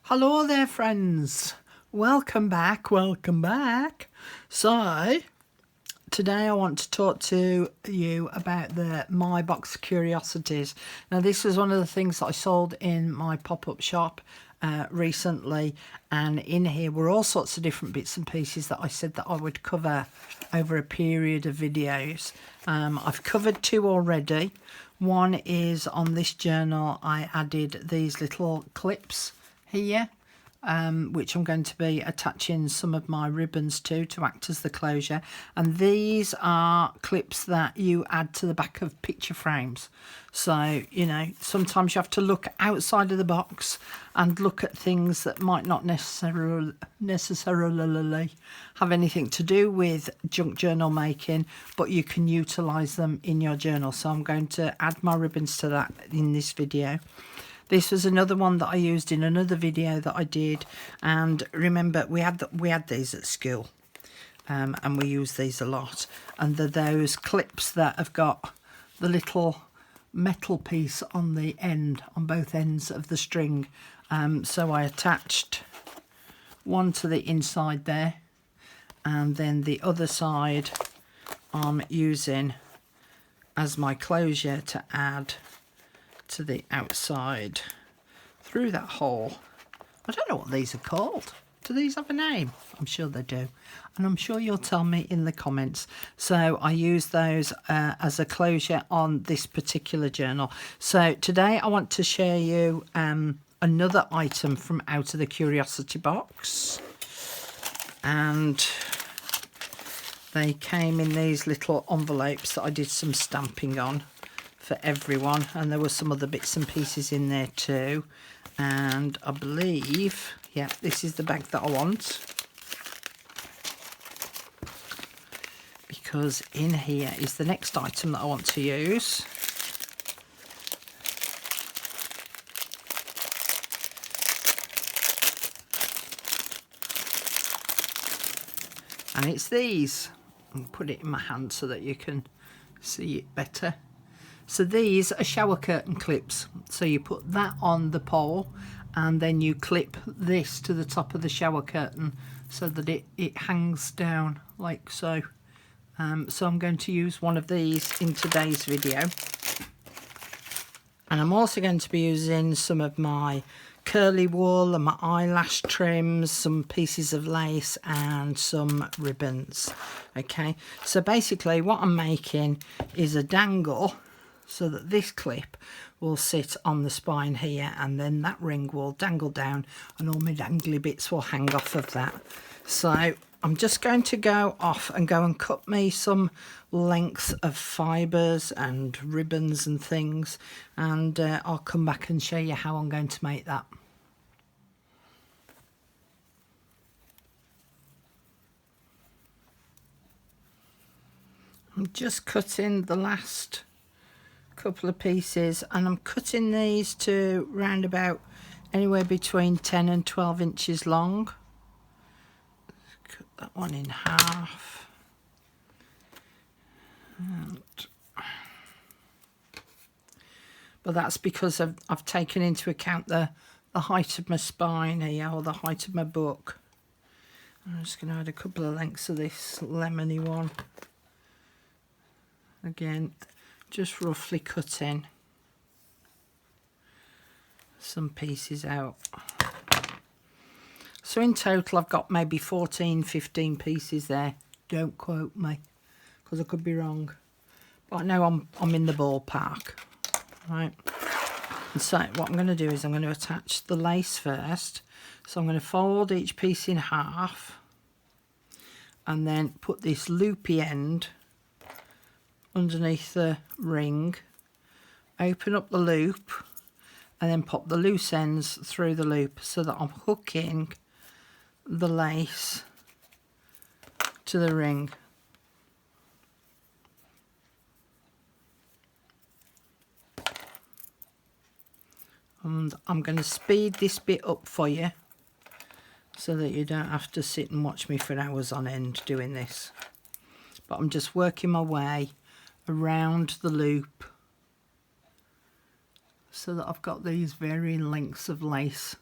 Hello there, friends. Welcome back. So, today I want to talk to you about the My Box of Curiosities. Now, this was one of the things that I sold in my pop-up shop recently, and in here were all sorts of different bits and pieces that I said that I would cover over a period of videos. I've covered two already. One is on this journal. I added these little clips here, which I'm going to be attaching some of my ribbons to act as the closure, and these are clips that you add to the back of picture frames. So, you know, sometimes you have to look outside of the box and look at things that might not necessarily have anything to do with junk journal making, but you can utilize them in your journal. So I'm going to add my ribbons to that in this video. This was another one that I used in another video that I did, and remember we had these at school, and we use these a lot. And they're those clips that have got the little metal piece on the end, on both ends of the string. So I attached one to the inside there, and then the other side I'm using as my closure to add to the outside through that hole. I don't know what these are called. Do these have a name? I'm sure they do, and I'm sure you'll tell me in the comments. So I use those as a closure on this particular journal. So today I want to share you another item from out of the curiosity box, and they came in these little envelopes that I did some stamping on for everyone, and there were some other bits and pieces in there too. And I believe, yeah, this is the bag that I want, because in here is the next item that I want to use. And it's these. I'll put it in my hand so that you can see it better. So these are shower curtain clips. So you put that on the pole, and then you clip this to the top of the shower curtain so that it hangs down like so. So I'm going to use one of these in today's video. And I'm also going to be using some of my curly wool and my eyelash trims, some pieces of lace and some ribbons. Okay, so basically what I'm making is a dangle, so that this clip will sit on the spine here, and then that ring will dangle down and all my dangly bits will hang off of that. So I'm just going to go off and go and cut me some lengths of fibres and ribbons and things, and I'll come back and show you how I'm going to make that. I'm just cutting the last couple of pieces, and I'm cutting these to round about anywhere between 10 and 12 inches long. Cut that one in half, but that's because I've taken into account the height of my spine here, or the height of my book. I'm just going to add a couple of lengths of this lemony one. Again, just roughly cutting some pieces out. So in total I've got maybe 14-15 pieces there. Don't quote me, because I could be wrong, but I know I'm in the ballpark, right? And so what I'm going to do is I'm going to attach the lace first. So I'm going to fold each piece in half, and then put this loopy end underneath the ring, open up the loop, and then pop the loose ends through the loop, so that I'm hooking the lace to the ring. And I'm going to speed this bit up for you so that you don't have to sit and watch me for hours on end doing this. But I'm just working my way around the loop so that I've got these varying lengths of lace.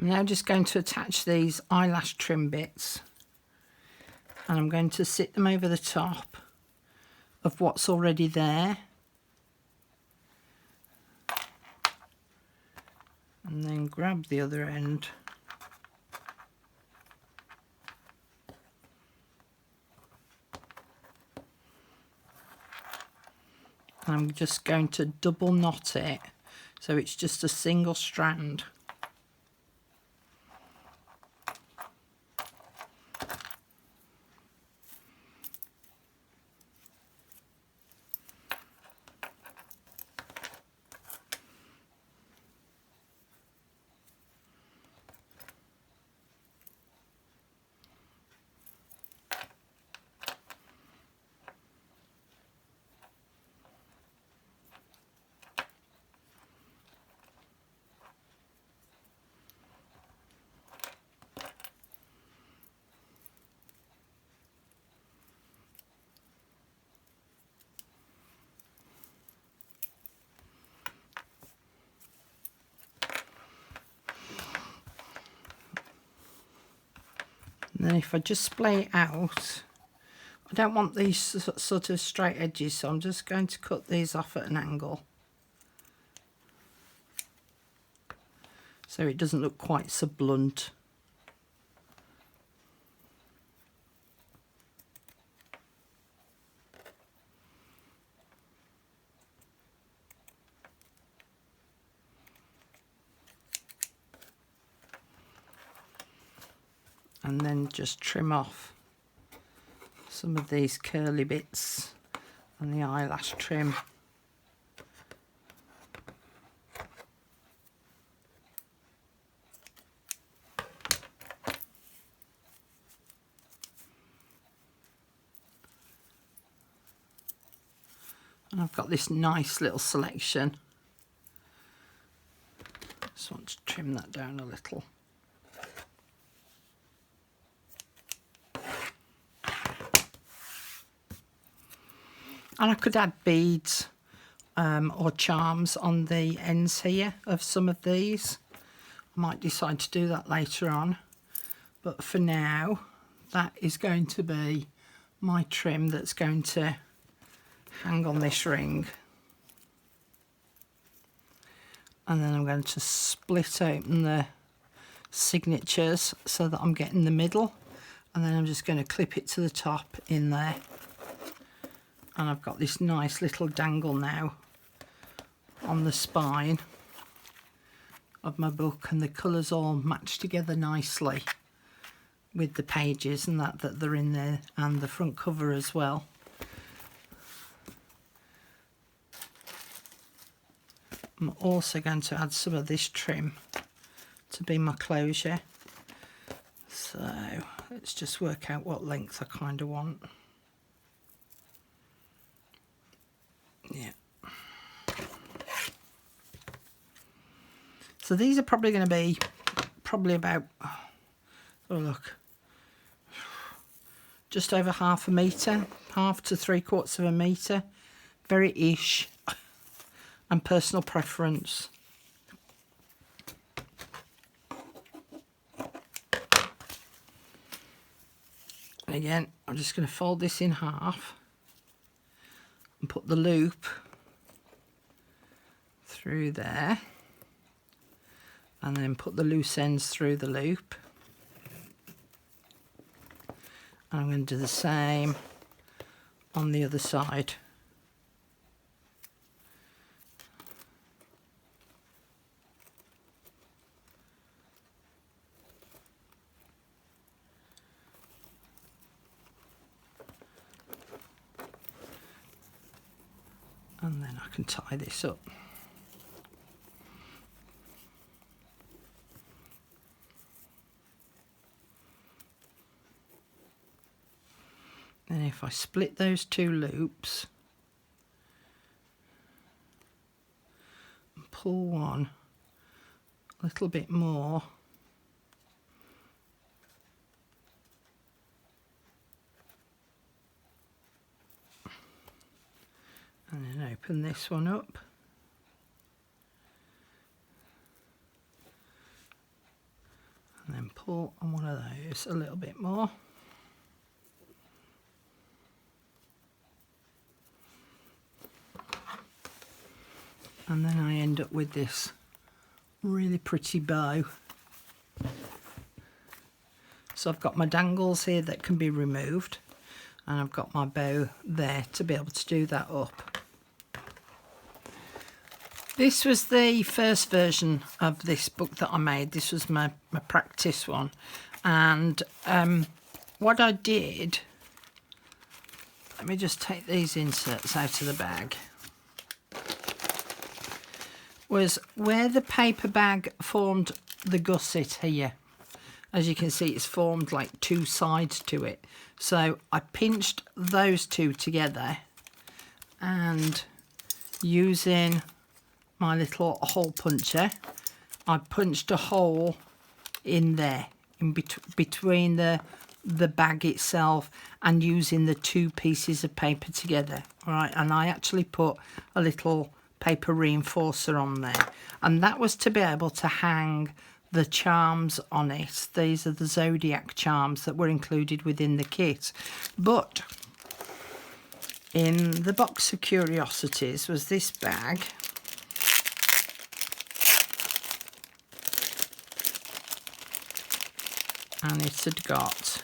I'm now just going to attach these eyelash trim bits, and I'm going to sit them over the top of what's already there, and then grab the other end and I'm just going to double knot it so it's just a single strand. And then if I just splay it out, I don't want these sort of straight edges, so I'm just going to cut these off at an angle so it doesn't look quite so blunt. And then just trim off some of these curly bits and the eyelash trim. And I've got this nice little selection. Just want to trim that down a little. And I could add beads or charms on the ends here of some of these. I might decide to do that later on. But for now, that is going to be my trim that's going to hang on this ring. And then I'm going to split open the signatures so that I'm getting the middle. And then I'm just going to clip it to the top in there. And I've got this nice little dangle now on the spine of my book, and the colours all match together nicely with the pages and that they're in there, and the front cover as well. I'm also going to add some of this trim to be my closure. So let's just work out what length I kind of want. Yeah. So these are probably going to be about, oh look, just over half a metre, half to 3/4 of a metre. Very ish, and personal preference. And again, I'm just going to fold this in half and put the loop through there, and then put the loose ends through the loop. And I'm going to do the same on the other side. And then I can tie this up. And if I split those two loops and pull one a little bit more, and then open this one up, And then pull on one of those a little bit more. And then I end up with this really pretty bow. So I've got my dangles here that can be removed, and I've got my bow there to be able to do that up. This was the first version of this book that I made. This was my practice one. And what I did, let me just take these inserts out of the bag, was where the paper bag formed the gusset here. As you can see, it's formed like two sides to it. So I pinched those two together, and using my little hole puncher, I punched a hole in there, in between the bag itself, and using the two pieces of paper together. All right, and I actually put a little paper reinforcer on there, and that was to be able to hang the charms on it. These are the zodiac charms that were included within the kit. But in the box of curiosities was this bag. And it had got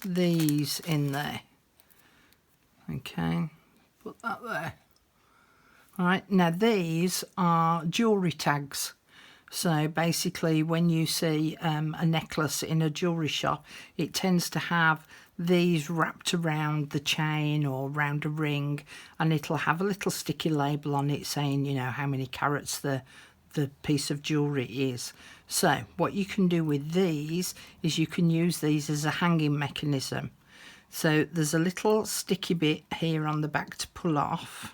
these in there. Okay, put that there. All right, now these are jewellery tags. So basically when you see a necklace in a jewellery shop, it tends to have these wrapped around the chain or around a ring, and it'll have a little sticky label on it saying, you know, how many carats the piece of jewellery is. So what you can do with these is you can use these as a hanging mechanism. So there's a little sticky bit here on the back to pull off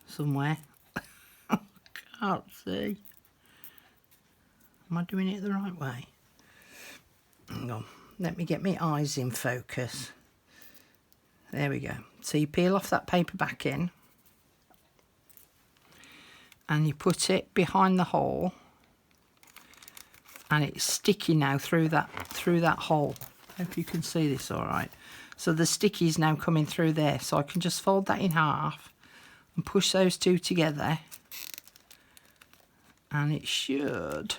somewhere. I can't see. Am I doing it the right way? Hang on, let me get my eyes in focus. There we go. So you peel off that paper back in, and you put it behind the hole, and it's sticky now through that hole. Hope you can see this all right. So the sticky is now coming through there, so I can just fold that in half and push those two together, and it should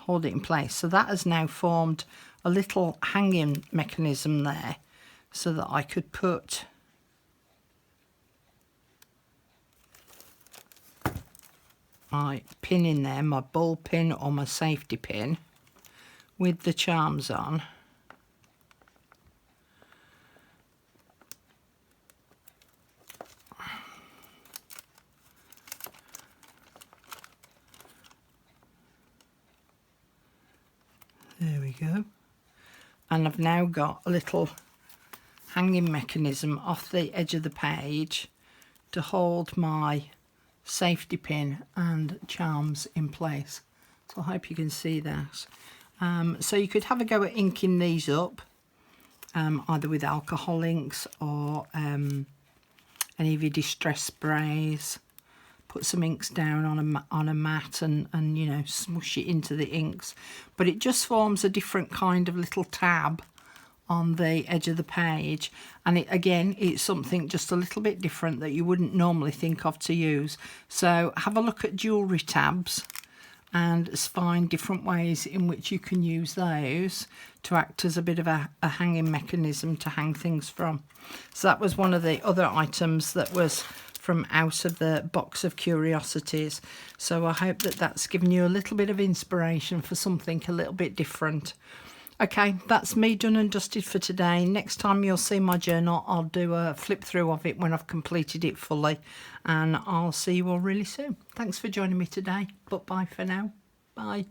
hold it in place. So that has now formed a little hanging mechanism there, so that I could put my pin in there, my ball pin or my safety pin, with the charms on. There we go. And I've now got a little hanging mechanism off the edge of the page to hold my safety pin and charms in place. So I hope you can see that. So you could have a go at inking these up, either with alcohol inks or any of your distress sprays. Put some inks down on a mat and you know, smush it into the inks. But it just forms a different kind of little tab on the edge of the page, and it's something just a little bit different that you wouldn't normally think of to use. So have a look at jewellery tabs and find different ways in which you can use those to act as a bit of a hanging mechanism to hang things from. So that was one of the other items that was from out of the box of curiosities. So I hope that that's given you a little bit of inspiration for something a little bit different. Okay, that's me done and dusted for today. Next time you'll see my journal, I'll do a flip through of it when I've completed it fully, and I'll see you all really soon. Thanks for joining me today, but bye for now. Bye.